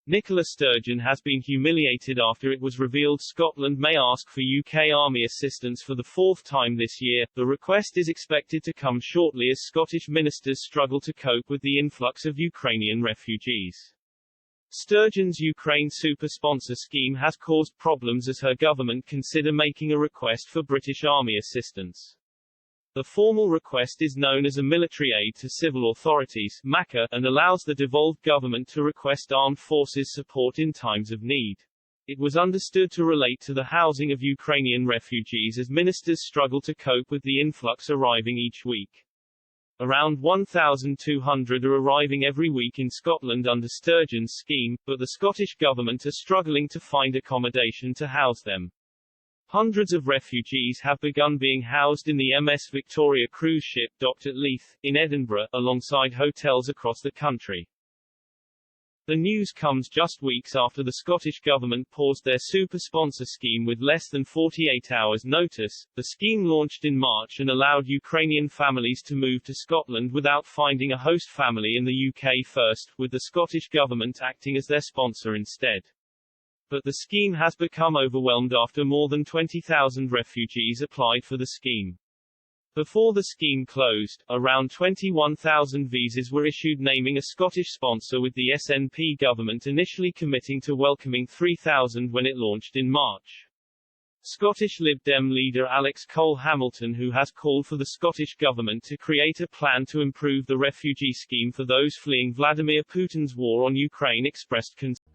Nicola Sturgeon has been humiliated after it was revealed Scotland may ask for UK Army assistance for the fourth time this year. The request is expected to come shortly as Scottish ministers struggle to cope with the influx of Ukrainian refugees. Sturgeon's Ukraine Super Sponsor scheme has caused problems as her government consider making a request for British Army assistance. The formal request is known as a Military Aid to Civil Authorities (MACA) and allows the devolved government to request armed forces support in times of need. It was understood to relate to the housing of Ukrainian refugees as ministers struggle to cope with the influx arriving each week. Around 1,200 are arriving every week in Scotland under Sturgeon's scheme, but the Scottish government are struggling to find accommodation to house them. Hundreds of refugees have begun being housed in the MS Victoria cruise ship docked at Leith, in Edinburgh, alongside hotels across the country. The news comes just weeks after the Scottish Government paused their super sponsor scheme with less than 48 hours' notice. The scheme launched in March and allowed Ukrainian families to move to Scotland without finding a host family in the UK first, with the Scottish Government acting as their sponsor instead. But the scheme has become overwhelmed after more than 20,000 refugees applied for the scheme. Before the scheme closed, around 21,000 visas were issued naming a Scottish sponsor, with the SNP government initially committing to welcoming 3,000 when it launched in March. Scottish Lib Dem leader Alex Cole-Hamilton, who has called for the Scottish Government to create a plan to improve the refugee scheme for those fleeing Vladimir Putin's war on Ukraine, expressed concern.